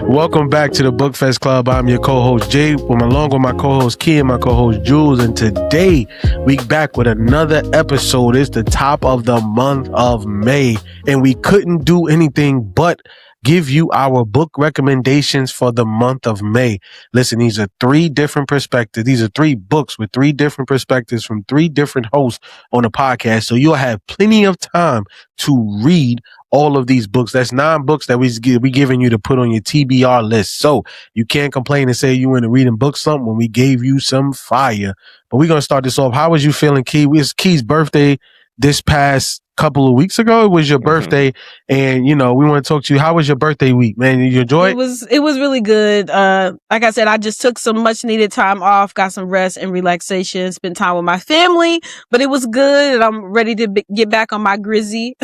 Welcome back to the BookFest Club. I'm your co-host Jay, along with my co-host Key and my co-host Jules. And today we back with another episode. It's the top of the month of May, and we couldn't do anything but give you our book recommendations for the month of May. Listen, these are three different perspectives. These are three books with three different perspectives from three different hosts on the podcast. So you'll have plenty of time to read all of these books. That's 9 books that we giving you to put on your TBR list. So you can't complain and say you went to reading book something when we gave you some fire. But we're going to start this off. How was you feeling, Key? It was Key's birthday this past couple of weeks ago. It was your birthday, and we want to talk to you. How was your birthday week, man? Did you enjoy it? It was really good. Like I said, I just took some much needed time off, got some rest and relaxation, spent time with my family, but it was good, and I'm ready to get back on my grizzy.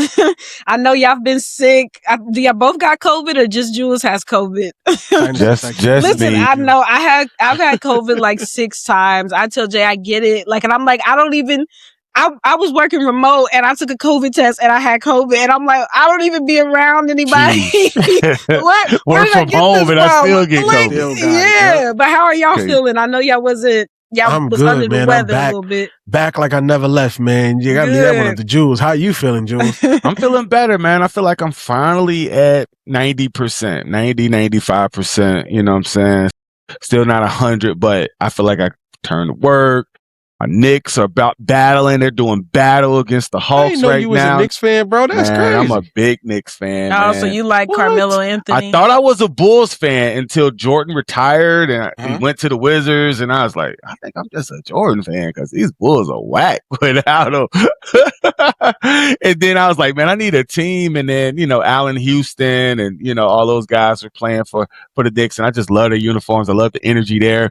I know y'all been sick. Do y'all both got COVID, or just Jules has COVID? just Listen, me. I know I've had COVID like 6 times. I tell Jay I get it, and I'm like, I was working remote and I took a COVID test and I had COVID, and I'm like, I don't even be around anybody. Work from home and I still get COVID. Yeah, but how are y'all feeling? I know y'all was good, under the man. weather I'm a little bit. Back like I never left, man. You gotta leave that one up to Jules. How you feeling, Jules? I'm feeling better, man. I feel like I'm finally at 90%, 95%. You know what I'm saying? Still not 100, but I feel like I turned to work. My Knicks are about battling. They're doing battle against the Hawks right now. I didn't know you was a Knicks fan, bro. That's crazy. I'm a big Knicks fan. Oh, man. so you like Carmelo Anthony? I thought I was a Bulls fan until Jordan retired and he went to the Wizards, and I was like, I think I'm just a Jordan fan because these Bulls are whack without him. And then I was like, man, I need a team. And then, Allen Houston and, all those guys were playing for the Knicks, and I just love their uniforms. I love the energy there.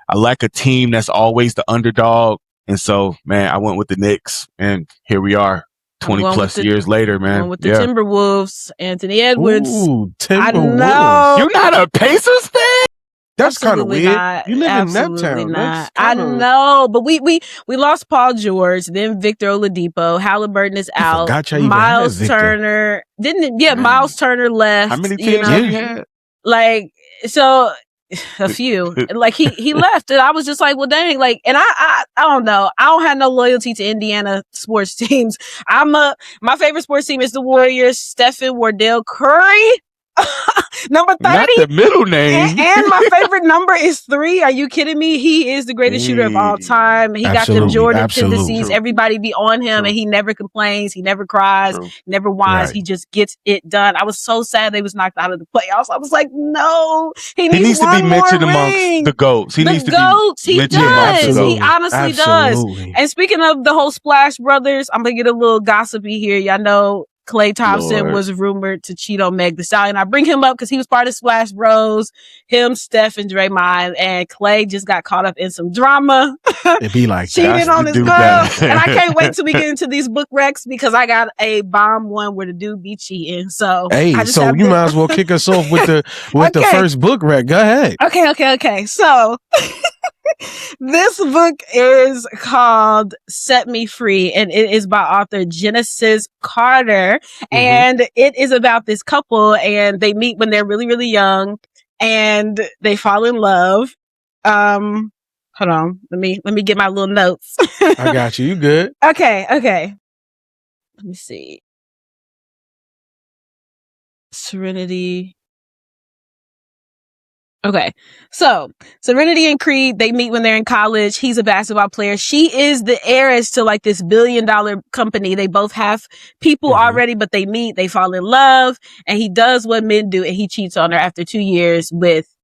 I like a team that's always the underdog. And so, man, I went with the Knicks, and here we are 20 plus years later, man. With the Timberwolves, Anthony Edwards. Ooh, Timberwolves. I know. You're not a Pacers fan? That's kind of weird. Not. You live Absolutely in Neptown. Not. I know, but we lost Paul George, then Victor Oladipo. Halliburton is out. Miles Turner Miles Turner left. How many teams have you had? A few. He left, and I was just like, well, dang, and I don't know. I don't have no loyalty to Indiana sports teams. My favorite sports team is the Warriors. Stephen Wardell Curry. Number 30. Not the middle name. And my favorite number is 3. Are you kidding me? He is the greatest shooter of all time. He got them Jordan tendencies. Everybody be on him, and he never complains. He never cries, never whines. Right. He just gets it done. I was so sad they was knocked out of the playoffs. I was like, no, he needs to be mentioned amongst the GOATs. He does. He honestly does. And speaking of the whole Splash Brothers, I'm going to get a little gossipy here. Y'all know Klay Thompson was rumored to cheat on Meg Thee Stallion. I bring him up because he was part of Splash Bros. Him, Steph, and Draymond, and Klay just got caught up in some drama. It be like cheating on his girl, and I can't wait till we get into these book recs because I got a bomb one where the dude be cheating. So so you might as well kick us off with the first book rec. Go ahead. Okay. So. This book is called Set Me Free, and it is by author Genesis Carter. And it is about this couple, and they meet when they're really, really young, and they fall in love. Hold on. Let me get my little notes. I got you. You good? Okay. Let me see. Serenity. Okay, so Serenity and Creed, they meet when they're in college. He's a basketball player. She is the heiress to this $1 billion company. They both have people already, but they meet, they fall in love, and he does what men do, and he cheats on her after 2 years with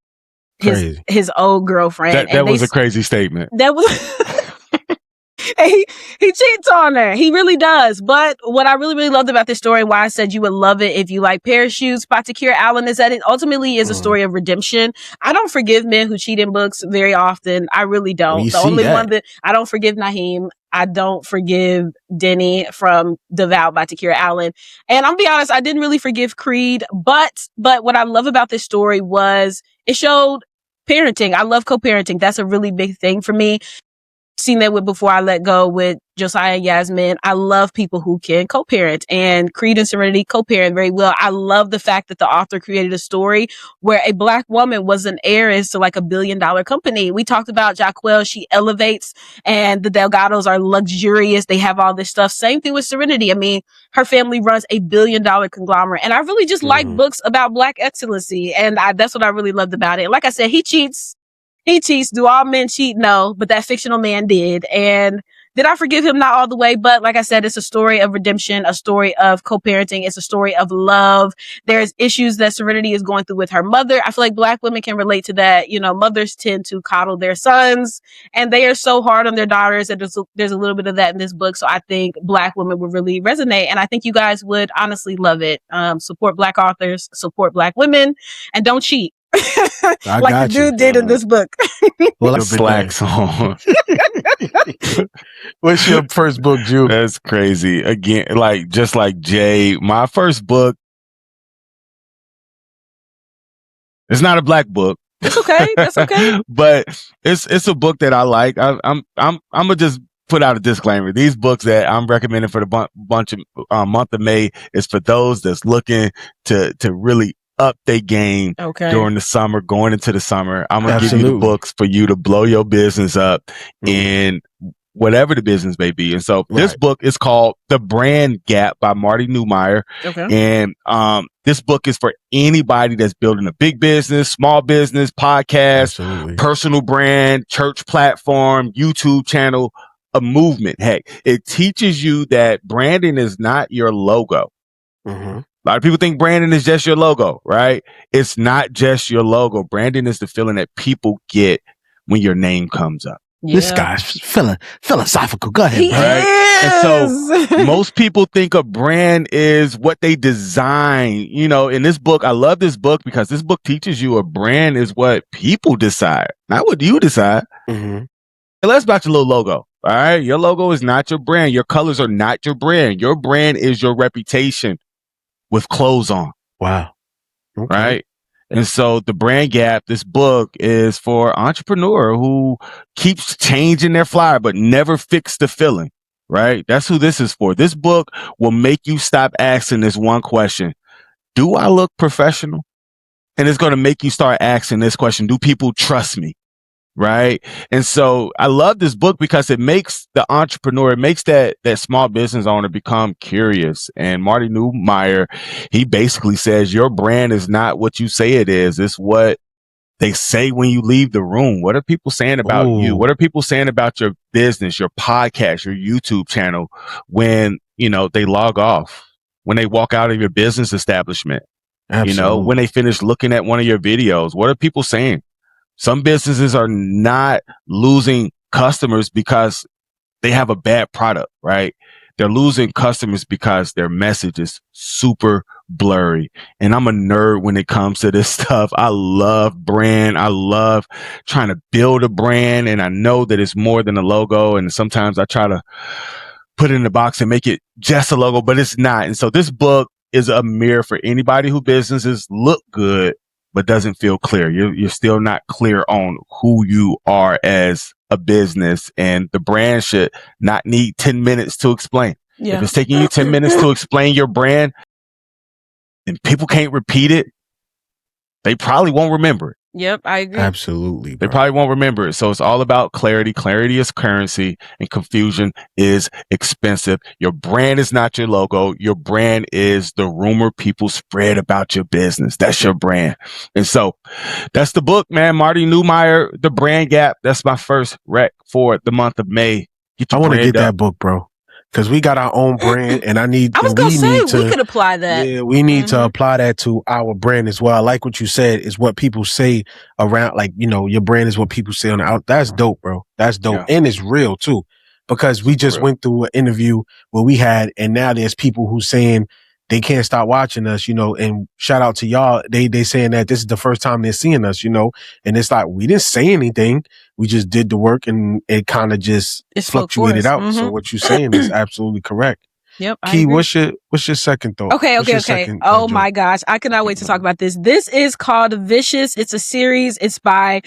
his old girlfriend. That was a crazy statement. That was... He cheats on her. He really does. But what I really, really loved about this story, why I said you would love it if you like parachutes by Takira Allen, is that it ultimately is a story of redemption. I don't forgive men who cheat in books very often. I really don't. The only one that I don't forgive Naheem. I don't forgive Denny from Devout by Takira Allen. And I'm gonna be honest, I didn't really forgive Creed. But what I love about this story was it showed parenting. I love co-parenting. That's a really big thing for me. seen that with Before I Let Go with Josiah and Yasmin. I love people who can co-parent, and Creed and Serenity co-parent very well. I love the fact that the author created a story where a Black woman was an heiress to like $1 billion company. We talked about Jaquel. She elevates, and the Delgados are luxurious. They have all this stuff. Same thing with Serenity. I mean, her family runs $1 billion conglomerate. And I really just like books about Black excellency. And that's what I really loved about it. Like I said, he cheats. Do all men cheat? No, but that fictional man did. And did I forgive him? Not all the way, but like I said, it's a story of redemption, a story of co-parenting. It's a story of love. There's issues that Serenity is going through with her mother. I feel like Black women can relate to that. You know, mothers tend to coddle their sons, and they are so hard on their daughters. And there's a little bit of that in this book. So I think Black women would really resonate, and I think you guys would honestly love it. Support Black authors, support Black women, and don't cheat. Like the dude did in this book. Well, the slacks on. What's your first book, Drew? That's crazy. Again, just like Jay, my first book. It's not a Black book. It's okay. That's okay. But it's a book that I like. I'm gonna just put out a disclaimer. These books that I'm recommending for the month of May is for those that's looking to really up their game during the summer, going into the summer. I'm going to give you the books for you to blow your business up in whatever the business may be. And so this book is called The Brand Gap by Marty Neumeier. And this book is for anybody that's building a big business, small business, podcast, personal brand, church platform, YouTube channel, a movement. Heck, it teaches you that branding is not your logo. A lot of people think branding is just your logo, right? It's not just your logo. Branding is the feeling that people get when your name comes up. Yeah. This guy's philosophical. Go ahead, he right? Is. And so most people think a brand is what they design. You know, in this book, I love this book because this book teaches you a brand is what people decide, not what you decide. And let's back to your little logo. All right. Your logo is not your brand. Your colors are not your brand. Your brand is your reputation with clothes on. Wow. Right. And so The Brand Gap, this book is for entrepreneur who keeps changing their flyer, but never fix the feeling. Right. That's who this is for. This book will make you stop asking this one question. Do I look professional? And it's going to make you start asking this question. Do people trust me? Right. And so I love this book because it makes the entrepreneur, it makes that small business owner become curious. And Marty Neumeier, he basically says your brand is not what you say it is. It's what they say when you leave the room. What are people saying about you? What are people saying about your business, your podcast, your YouTube channel when, you know, they log off, when they walk out of your business establishment, you know, when they finish looking at one of your videos? What are people saying? Some businesses are not losing customers because they have a bad product, right? They're losing customers because their message is super blurry. And I'm a nerd when it comes to this stuff. I love brand. I love trying to build a brand. And I know that it's more than a logo. And sometimes I try to put it in the box and make it just a logo, but it's not. And so this book is a mirror for anybody who businesses look good, but doesn't feel clear. You're still not clear on who you are as a business, and the brand should not need 10 minutes to explain. If it's taking you 10 minutes to explain your brand and people can't repeat it, they probably won't remember it. Yep, I agree. Absolutely. They probably won't remember it. So it's all about clarity. Clarity is currency, and confusion is expensive. Your brand is not your logo. Your brand is the rumor people spread about your business. That's your brand. And so that's the book, man. Marty Neumeier, The Brand Gap. That's my first rec for the month of May. I want to get that book, bro. Because we got our own brand, and we could apply that. Yeah, we need to apply that to our brand as well. I like what you said is what people say around, like, you know, your brand is what people say on the out. That's dope, bro. That's dope. And it's real too. Because we just went through an interview where we had, and now there's people who saying they can't stop watching us, you know, and shout out to y'all. They saying that this is the first time they're seeing us, you know, and it's like, we didn't say anything. We just did the work, and it kind of just fluctuated out. So what you're saying is absolutely correct. Yep. I Key, agree. what's your second thought? Okay. What's your Okay. second, Oh joke? my gosh. I cannot wait to talk about this. This is called Vicious. It's a series. It's by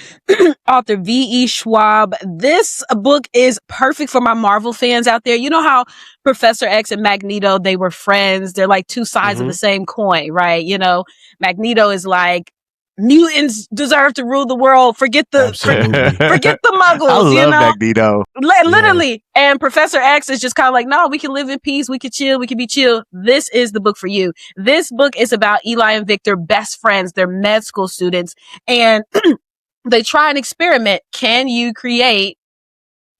author V.E. Schwab. This book is perfect for my Marvel fans out there. You know how Professor X and Magneto, they were friends. They're like two sides of the same coin, right? You know, Magneto is like, mutants deserve to rule the world. Forget the muggles. I love you know? Magneto. Literally. And Professor X is just kind of like, no, we can live in peace. We can chill. We can be chill. This is the book for you. This book is about Eli and Victor, best friends. They're med school students, and they try an experiment. Can you create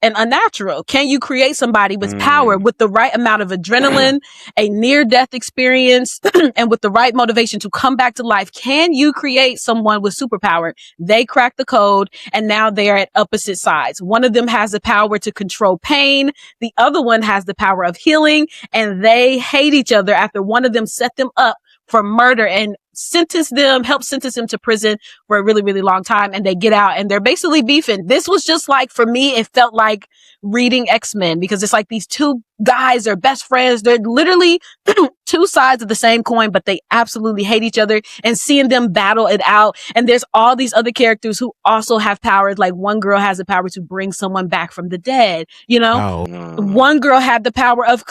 an unnatural? Can you create somebody with power, with the right amount of adrenaline, a near-death experience, and with the right motivation to come back to life? Can you create someone with superpower? They crack the code, and now they're at opposite sides. One of them has the power to control pain. The other one has the power of healing, and they hate each other after one of them set them up for murder and help sentence them to prison for a really, really long time. And they get out and they're basically beefing. This was just like, for me, it felt like reading X-Men, because it's like these two guys are best friends. They're literally two sides of the same coin, but they absolutely hate each other, and seeing them battle it out. And there's all these other characters who also have powers. Like one girl has the power to bring someone back from the dead. You know, one girl had the power of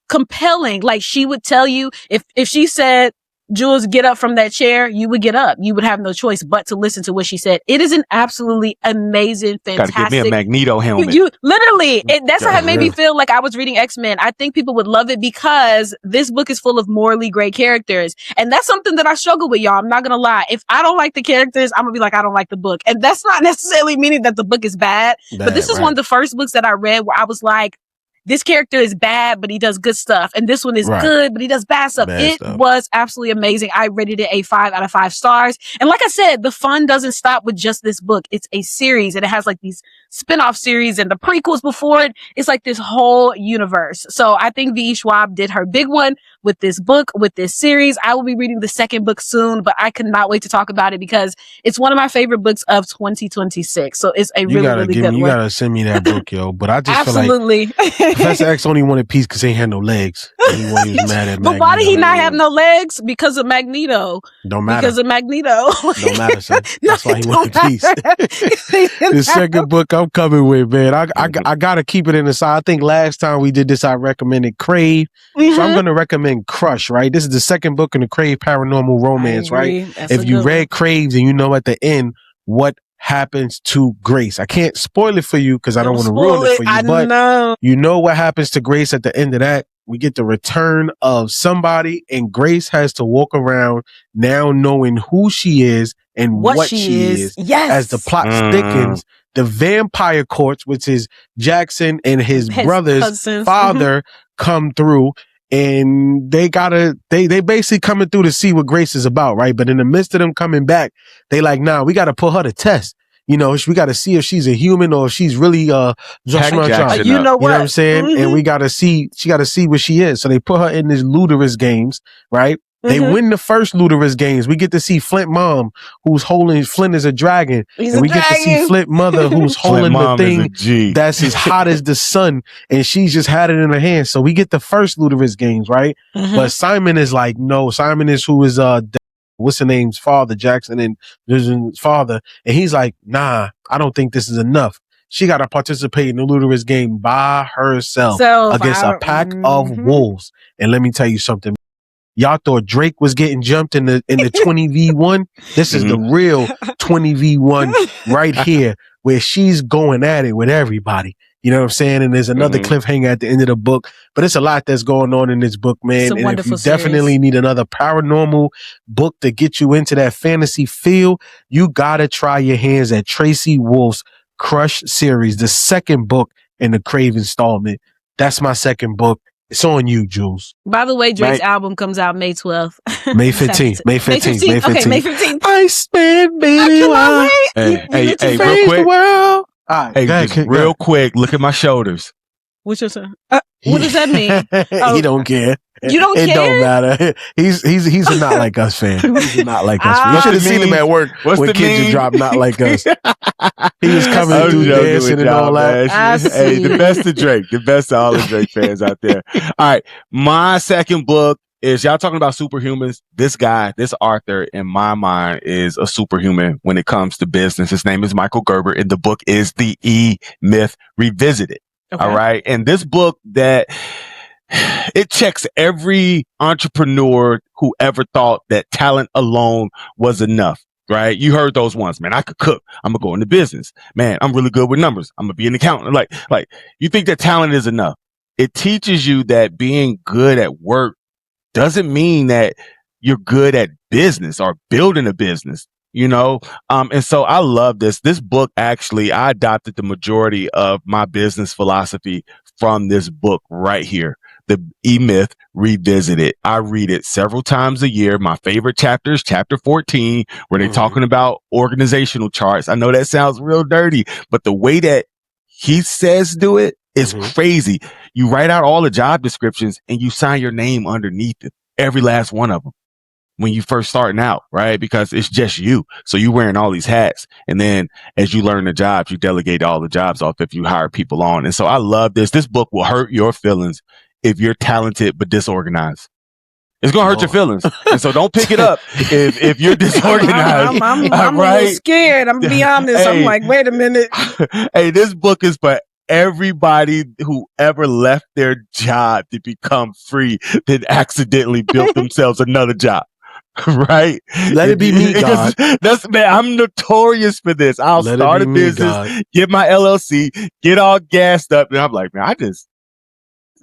compelling. Like she would tell you if she said, Jules, get up from that chair, you would get up. You would have no choice but to listen to what she said. It is an absolutely amazing, fantastic. Gotta give me a Magneto helmet. You literally, that's how it made me feel like I was reading X-Men. I think people would love it because this book is full of morally great characters. And that's something that I struggle with, y'all. I'm not gonna lie. If I don't like the characters, I'm gonna be like, I don't like the book. And that's not necessarily meaning that the book is bad. But this is one of the first books that I read where I was like, this character is bad, but he does good stuff. And this one is good, but he does bad stuff. It was absolutely amazing. I rated it a 5 out of 5 stars. And like I said, the fun doesn't stop with just this book. It's a series, and it has like these spin-off series and the prequels before it. It's like this whole universe. So I think V.E. Schwab did her big one with this book, with this series. I will be reading the second book soon, but I cannot wait to talk about it because it's one of my favorite books of 2026. So it's a really good one. You gotta send me that book, yo. But I just absolutely feel like Professor X only wanted peace because he ain't had no legs. He was mad at Magneto. But why did he not have no legs? Because of Magneto. Don't matter. Because of Magneto. Don't matter, son. That's why he wanted peace. The second book I'm coming with, man. I gotta keep it in the side. I think last time we did this, I recommended Crave. So I'm gonna recommend Crush, right? This is the second book in the Crave paranormal romance, right? If you read Craves and you know at the end what happens to Grace. I can't spoil it for you because I don't want to ruin it for you, but you know what happens to Grace at the end of that. We get the return of somebody, and Grace has to walk around now knowing who she is and what she is. Yes. As the plot thickens, the vampire courts, which is Jackson and his brother's cousins. father, come through. And they basically coming through to see what Grace is about, right? But in the midst of them coming back, they like, nah, we got to put her to test. You know, we got to see if she's a human or if she's really you know what? You know what I'm saying? And we got to see, she got to see what she is. So they put her in this ludicrous games, right? They win the first ludicrous games. We get to see Flint mom, who's holding Flint as a dragon. And we get to see Flint mother, who's holding the thing that's as hot as the sun. And she's just had it in her hand. So we get the first ludicrous games, right? But Simon is like, no, Simon is who is, what's the name's father, Jackson and Vision's father. And he's like, nah, I don't think this is enough. She got to participate in the ludicrous game by herself against a pack of wolves. And let me tell you something. Y'all thought Drake was getting jumped in the 20v1. This is the real 20v1 right here, where she's going at it with everybody. You know what I'm saying? And there's another cliffhanger at the end of the book. But it's a lot that's going on in this book, man. And if you definitely need another paranormal book to get you into that fantasy feel, you gotta try your hands at Tracy Wolf's Crush series, the second book in the Crave installment. That's my second book. It's on you, Jules. By the way, Drake's album comes out May 12th. May 15th. May 15th. May 15th. Okay, May 15th. I spent, baby. Hey, real quick. All right, hey, just real quick, look at my shoulders. What's your son? What does that mean? He don't care. You don't It care? don't matter. He's a not like us fan. He's a not like us. You should have seen him at work What's when the kids meme? dropped not like us. He was coming I'm through joking dancing with and all y'all, that. man. Hey, the best to Drake. The best to all the Drake fans out there. All right. My second book is, y'all talking about superhumans. This guy, this author, in my mind, is a superhuman when it comes to business. His name is Michael Gerber, and the book is The E-Myth Revisited. Okay. All right. And this book that it checks every entrepreneur who ever thought that talent alone was enough. Right? You heard those ones, man. I could cook. I'm gonna go into business. Man, I'm really good with numbers. I'm gonna be an accountant. Like you think that talent is enough. It teaches you that being good at work doesn't mean that you're good at business or building a business, you know? And so I love this. This book, actually, I adopted the majority of my business philosophy from this book right here. The E-Myth Revisited. I read it several times a year. My favorite chapter is chapter 14, where they're talking about organizational charts. I know that sounds real dirty, but the way that he says do it is crazy. You write out all the job descriptions and you sign your name underneath it, every last one of them, when you first starting out, right? Because it's just you. So you wearing all these hats. And then as you learn the jobs, you delegate all the jobs off if you hire people on. And so I love this. This book will hurt your feelings if you're talented but disorganized. It's going to hurt your feelings. And so don't pick it up if you're disorganized. I'm right? A little scared. I'm going to be honest. Hey, I'm like, wait a minute. Hey, this book is for everybody who ever left their job to become free, then accidentally built themselves another job. Right? Let it be me, God. That's, man, I'm notorious for this. I'll start a business, get my LLC, get all gassed up, and I'm like, man,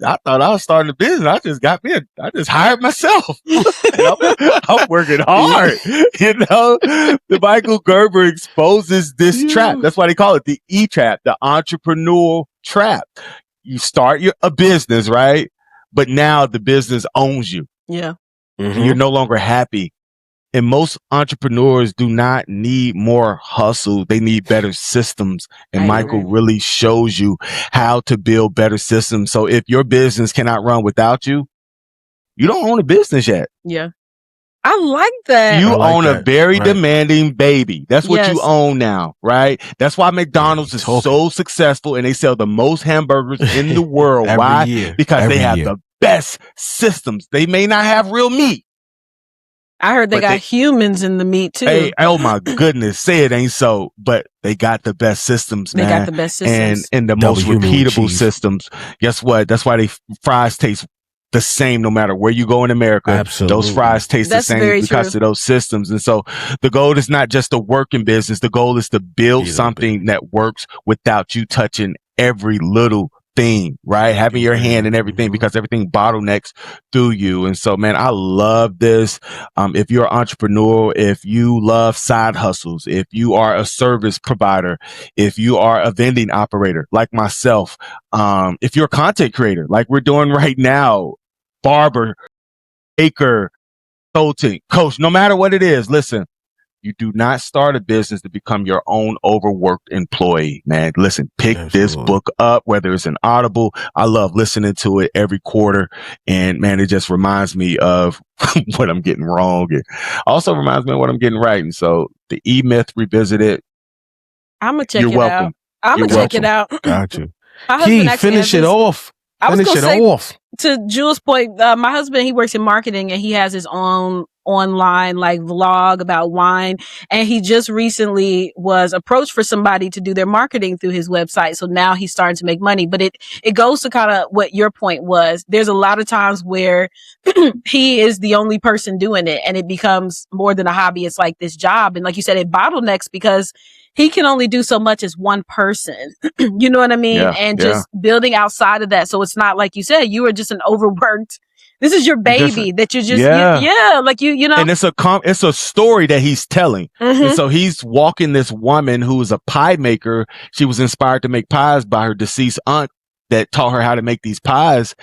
I thought I was starting a business. I just hired myself. I'm working hard. You know, the Michael Gerber exposes this trap. That's why they call it the E-trap, the entrepreneurial trap. You start a business, right? But now the business owns you. Yeah. And you're no longer happy. And most entrepreneurs do not need more hustle. They need better systems. And Michael really shows you how to build better systems. So if your business cannot run without you, you don't own a business yet. Yeah. I like that. You own a very demanding baby. That's what you own now, right? That's why McDonald's is so successful and they sell the most hamburgers in the world. Why? Year. Because they have the best systems. They may not have real meat. I heard they got humans in the meat too. Hey, oh my goodness. Say it ain't so, but they got the best systems, man. They got the best systems. And the most repeatable systems. Guess what? That's why fries taste the same no matter where you go in America. Absolutely. Those fries taste the same because of those systems. And so the goal is not just to work in business. The goal is to build something that works without you touching every little thing, right? Having your hand in everything because everything bottlenecks through you. And so, man, I love this. If you're an entrepreneur, if you love side hustles, if you are a service provider, if you are a vending operator like myself, if you're a content creator like we're doing right now, barber, baker, consulting, coach, no matter what it is, listen, you do not start a business to become your own overworked employee, man. Listen, pick this book up, whether it's an Audible. I love listening to it every quarter. And man, it just reminds me of what I'm getting wrong. And also reminds me of what I'm getting right. And so the E-Myth Revisited. I'm going to check it out. I'm going to check it out. Got you. Key, finish it off. Finish it off. To Jules' point, my husband, he works in marketing and he has his own online like vlog about wine. And he just recently was approached for somebody to do their marketing through his website. So now he's starting to make money. But it goes to kind of what your point was. There's a lot of times where he is the only person doing it and it becomes more than a hobby. It's like this job. And like you said, it bottlenecks because he can only do so much as one person. You know what I mean? And just building outside of that. So it's not like you said, you were just an overworked. This is your baby that you just, like you know. And it's a story that he's telling. And so he's walking this woman who is a pie maker. She was inspired to make pies by her deceased aunt that taught her how to make these pies.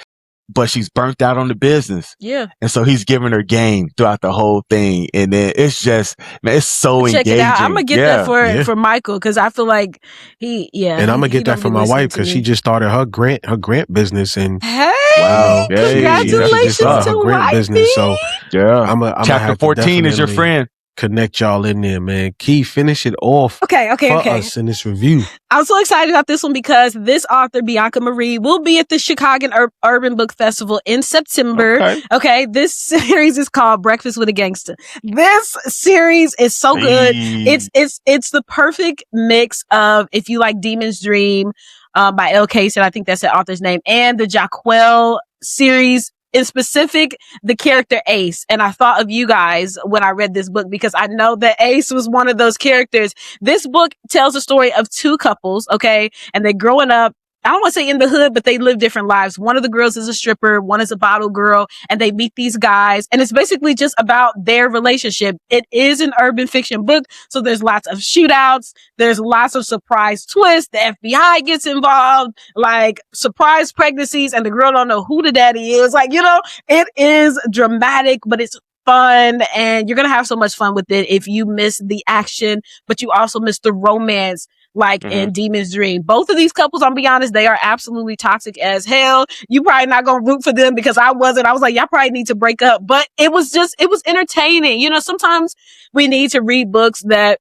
but she's burnt out on the business. Yeah. And so he's giving her game throughout the whole thing. And then it's just, man, it's so Check engaging. it out. I'm gonna get that for Michael, because I feel like and I'm gonna get that for my wife, because she just started her grant business. And wow, congratulations to grant business. So I'm Chapter 14 is your friend. Connect y'all in there, man. Key, finish it off. Okay. Us in this review. I'm so excited about this one because this author, Bianca Marie, will be at the Chicago Urban Book Festival in September. Okay. This series is called Breakfast with a Gangster. This series is so good. It's the perfect mix of, if you like Demon's Dream by L. Casey, I think that's the author's name, and the Jaquel series. In specific, the character Ace. And I thought of you guys when I read this book, because I know that Ace was one of those characters. This book tells the story of two couples, okay? And they're growing up, I don't want to say in the hood, but they live different lives. One of the girls is a stripper, one is a bottle girl, and they meet these guys. And it's basically just about their relationship. It is an urban fiction book, so there's lots of shootouts. There's lots of surprise twists. The FBI gets involved, like surprise pregnancies, and the girl don't know who the daddy is. Like, it is dramatic, but it's fun, and you're going to have so much fun with it if you miss the action, but you also miss the romance. Like in Demon's Dream. Both of these couples, I'll be honest, they are absolutely toxic as hell. You probably not gonna root for them, because I wasn't. I was like, y'all probably need to break up. But it was entertaining. Sometimes we need to read books that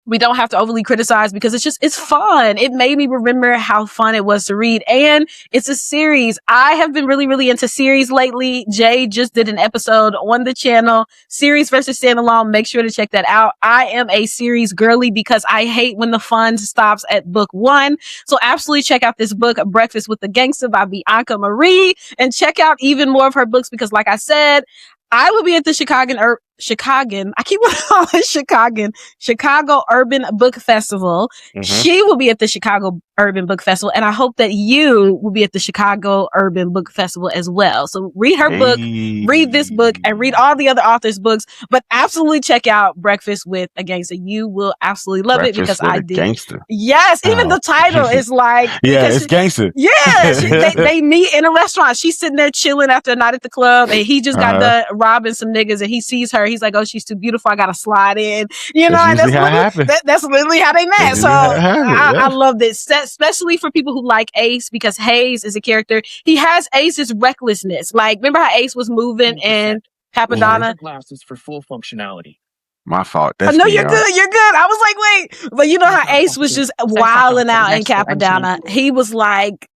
we don't have to overly criticize, because it's fun. It made me remember how fun it was to read. And it's a series. I have been really, really into series lately. Jay just did an episode on the channel, series versus standalone. Make sure to check that out. I am a series girly, because I hate when the fun stops at book one. So absolutely check out this book, Breakfast with the Gangster by Bianca Marie, and check out even more of her books, because like I said, I will be at the Chicago Urban Book Festival. She will be at the Chicago Urban Book Festival, and I hope that you will be at the Chicago Urban Book Festival as well. So read her book, read this book, and read all the other authors' books, but absolutely check out Breakfast with a Gangster. You will absolutely love it, because I did. Gangster. Yes, even the title is like, it's gangster. Yeah, they meet in a restaurant. She's sitting there chilling after a night at the club, and he just got done robbing some niggas, and he sees her. He's like, "Oh, she's too beautiful. I gotta slide in." That's literally how they met. So I love this, especially for people who like Ace, because Hayes is a character. He has Ace's recklessness. Like, remember how Ace was moving in Capadonna? Glasses for full functionality. My fault. No, you're good. You're good. I was like, wait, but you know how Ace was just wilding out in Capadonna. He was like,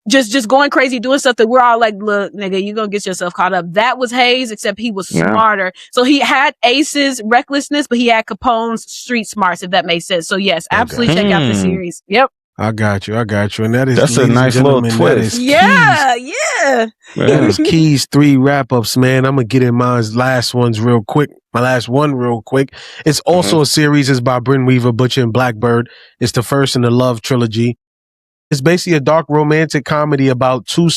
just going crazy, doing stuff that we're all like, look, nigga, you're gonna get yourself caught up. That was Hayes, except he was smarter. So he had Ace's recklessness, but he had Capone's street smarts, if that makes sense. So yes, absolutely check out the series. Yep. I got you. And that's a nice little twist. Yeah. That is Keys 3 wrap-ups, man. I'm gonna get in my last ones real quick. My last one real quick. It's also a series. It's by Bryn Weaver, Butcher and Blackbird. It's the first in the Love trilogy. It's basically a dark romantic comedy about two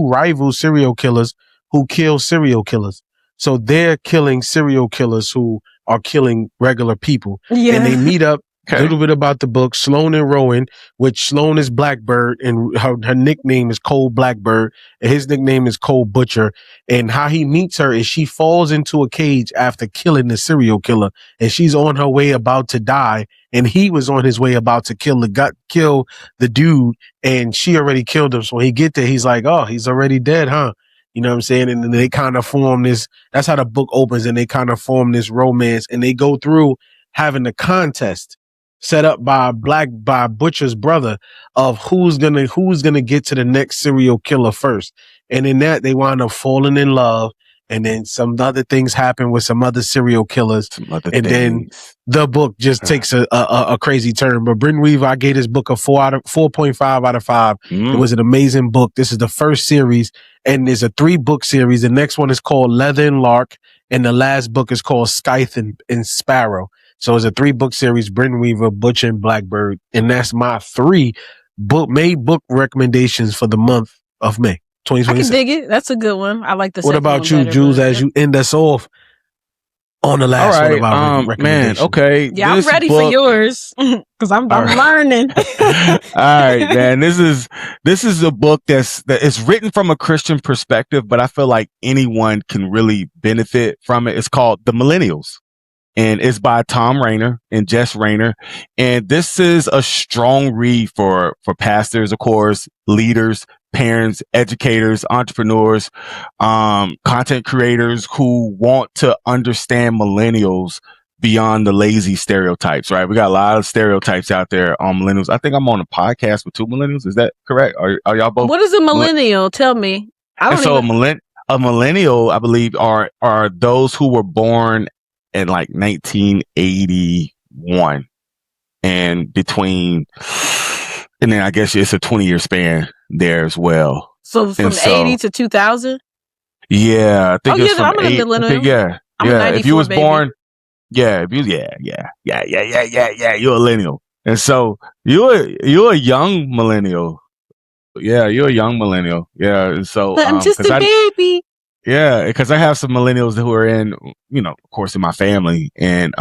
rival serial killers who kill serial killers. So they're killing serial killers who are killing regular people. Yeah. And they meet up. A little bit about the book, Sloan and Rowan, which Sloan is Blackbird, and her nickname is Cold Blackbird, and his nickname is Cold Butcher. And how he meets her is she falls into a cage after killing the serial killer, and she's on her way about to die, and he was on his way about to kill the dude, and she already killed him. So when he get there, he's like, oh, he's already dead, huh? You know what I'm saying? And then they kind of form this, that's how the book opens, and they kind of form this romance, and they go through having a contest set up by Butcher's brother of who's gonna get to the next serial killer first. And in that, they wind up falling in love. And then some other things happen with some other serial killers. Then the book just takes a crazy turn. But Bryn Weaver, I gave this book a 4.5 out of 5. It was an amazing book. This is the first series, and there's a 3-book series. The next one is called Leather and Lark, and the last book is called Scythe and Sparrow. So it's a 3-book series, Bryn Weaver, Butcher, and Blackbird. And that's my 3 book recommendations for the month of May 2026. I can dig it. That's a good one. I like the What about you, Jules, as you end us off? on the last one of our man, recommendations. okay. Yeah, I'm ready for yours because I'm learning. All right, man. This is a book that is written from a Christian perspective, but I feel like anyone can really benefit from it. It's called The Millennials, and it's by Tom Rainer and Jess Rainer. And this is a strong read for pastors, of course, leaders, parents, educators, entrepreneurs, content creators who want to understand millennials beyond the lazy stereotypes, right? We got a lot of stereotypes out there on millennials. I think I'm on a podcast with two millennials. Is that correct? Are y'all both? What is a millennial? Tell me. A millennial, I believe, are those who were born in like 1981 and between, and then I guess it's a 20-year span there as well. So from 80 to 2000? Yeah, I think it's from I'm a millennial. I'm a 94, if you was baby. born, you're a millennial. And so you're a young millennial. Yeah, you're a young millennial. Yeah, and so I'm just a baby. Yeah, because I have some millennials who are in, of course, in my family, and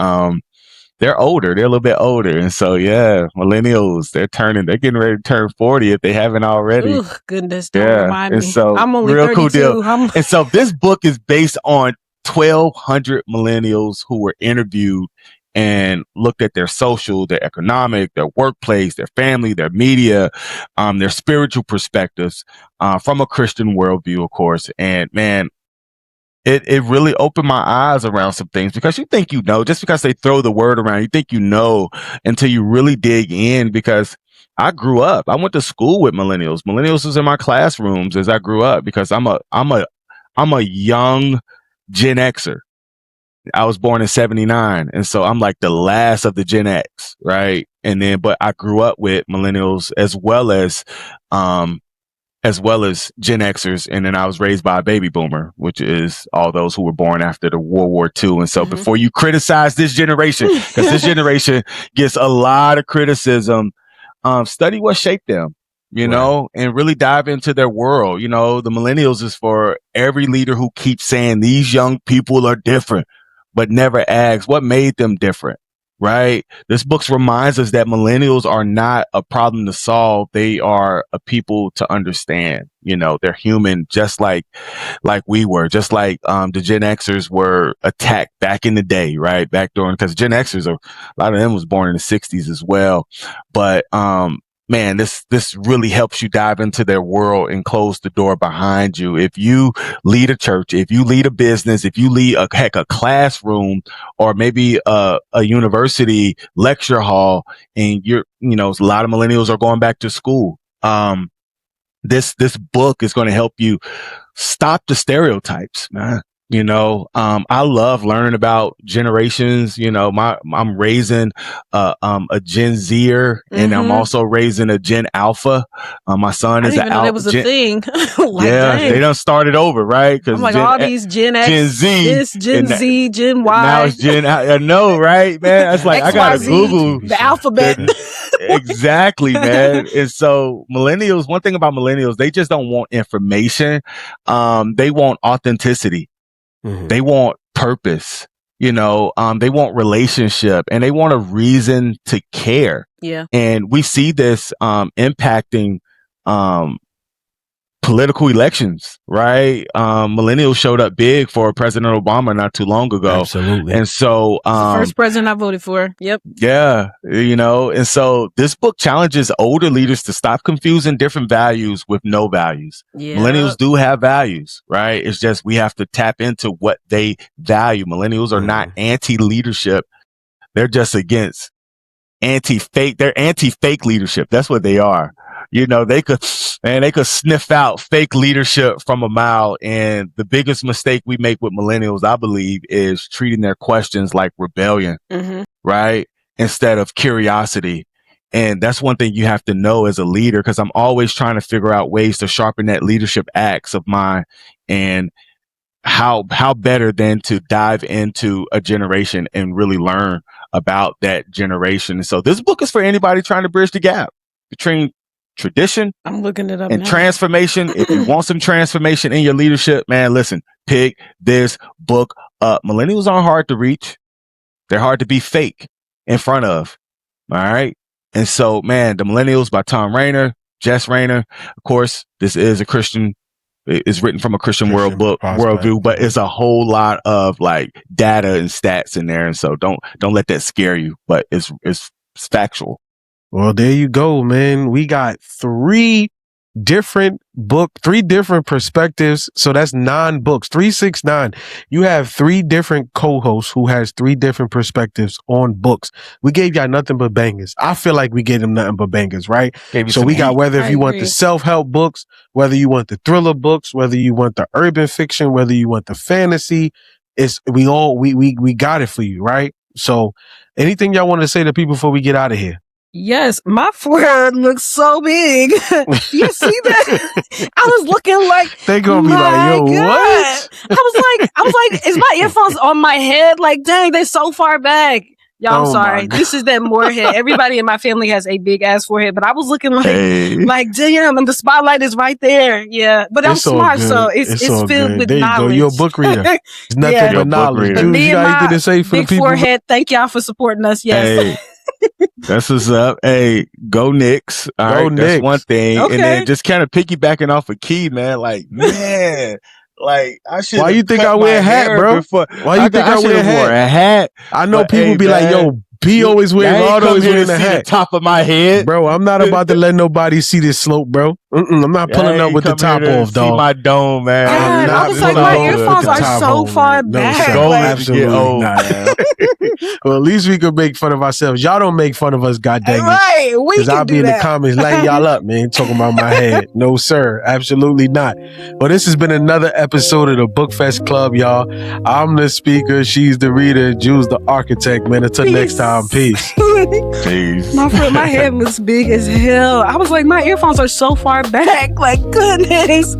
they're older. They're a little bit older, and so yeah, millennials, they're getting ready to turn 40 if they haven't already. Oh goodness, don't remind me. So I'm only real 32. Cool deal. And so this book is based on 1,200 millennials who were interviewed and looked at their social, their economic, their workplace, their family, their media, their spiritual perspectives from a Christian worldview, of course. And man, it really opened my eyes around some things, because you think just because they throw the word around, you think until you really dig in. Because I grew up, I went to school with millennials. Millennials was in my classrooms as I grew up, because I'm a young Gen Xer. I was born in 79, and so I'm like the last of the Gen X, right? But I grew up with millennials as well as Gen Xers. And then I was raised by a baby boomer, which is all those who were born after the World War II. And so before you criticize this generation, because this generation gets a lot of criticism, study what shaped them, and really dive into their world. The millennials is for every leader who keeps saying these young people are different, but never asks what made them different. Right. This book reminds us that millennials are not a problem to solve. They are a people to understand. They're human, just like we were, just like the Gen Xers were attacked back in the day, right? Back during, because Gen Xers a lot of them was born in the 60s as well. But man, this really helps you dive into their world and close the door behind you. If you lead a church, if you lead a business, if you lead a classroom, or maybe a university lecture hall, and a lot of millennials are going back to school. This book is going to help you stop the stereotypes, man. I love learning about generations. I'm raising a Gen Zer, and I'm also raising a Gen Alpha. My son is an Alpha. That was a thing. They done started over, right? I'm like, all these Gen X, Gen Z, this Gen Z, Gen Y. Now it's Gen. I know, right, man? It's like I gotta Google the alphabet. Exactly, man. And so millennials, one thing about millennials, they just don't want information. They want authenticity. They want purpose, they want relationship, and they want a reason to care. Yeah. And we see this impacting political elections, right? Millennials showed up big for President Obama not too long ago. Absolutely. And so the first president I voted for. Yep. Yeah. And so this book challenges older leaders to stop confusing different values with no values. Yeah. Millennials do have values, right? It's just we have to tap into what they value. Millennials are not anti-leadership. They're just against anti-fake. They're anti-fake leadership. That's what they are. They could sniff out fake leadership from a mile. And the biggest mistake we make with millennials, I believe, is treating their questions like rebellion, right? Instead of curiosity. And that's one thing you have to know as a leader, because I'm always trying to figure out ways to sharpen that leadership axe of mine. And how better than to dive into a generation and really learn about that generation. And so this book is for anybody trying to bridge the gap between tradition I'm looking it up and now. transformation. If you want some transformation in your leadership, man, listen, pick this book millennials are hard to reach. They're hard to be fake in front of. All right. And so, man, The Millennials by Tom Rainer, Jess Rainer. Of course, this is a Christian. It's written from a Christian worldview, but it's a whole lot of like data and stats in there. And so don't let that scare you, but it's factual. Well, there you go, man. We got three different perspectives. So that's 9 books, 369. You have 3 different co-hosts who has 3 different perspectives on books. We gave y'all nothing but bangers. I feel like we gave them nothing but bangers, right? So we got whether if you want the self-help books, whether you want the thriller books, whether you want the urban fiction, whether you want the fantasy, we got it for you, right? So anything y'all want to say to people before we get out of here? Yes, my forehead looks so big. You see that? I was looking like they gonna be like, yo, God. what? I was like, is my earphones on my head? Like, dang, they're so far back. Y'all, I'm sorry. This is that forehead. Everybody in my family has a big ass forehead, but I was looking like damn, and the spotlight is right there. Yeah, but I'm smart, so it's filled with knowledge. You're a book reader. It's nothing but knowledge. Dude, you got anything to say for the people? Big forehead. Thank y'all for supporting us. Yes. That's what's up. Hey, go Knicks. All right, that's one thing. Okay. And then just kind of piggybacking off of Key, man. Like, man, like I should. Why you think I wear a hat, bro? Why you think I wear a hat? I know people be like, yo, P always wearing a hat. Top of my head, bro. I'm not about to let nobody see this slope, bro. I'm not pulling up with the top off, dog. See my dome, man. God, I was like, my earphones are so far back. Absolutely not. Well, at least we could make fun of ourselves. Y'all don't make fun of us, goddamn it. Right, we can I'll be in the comments lighting y'all up, man, talking about my head. No, sir, absolutely not. Well, this has been another episode of the BookFest Club, y'all. I'm the speaker, she's the reader, Jules the architect, man. Until next time, peace. Peace. My head looks big as hell. I was like, my earphones are so far back. Like, goodness.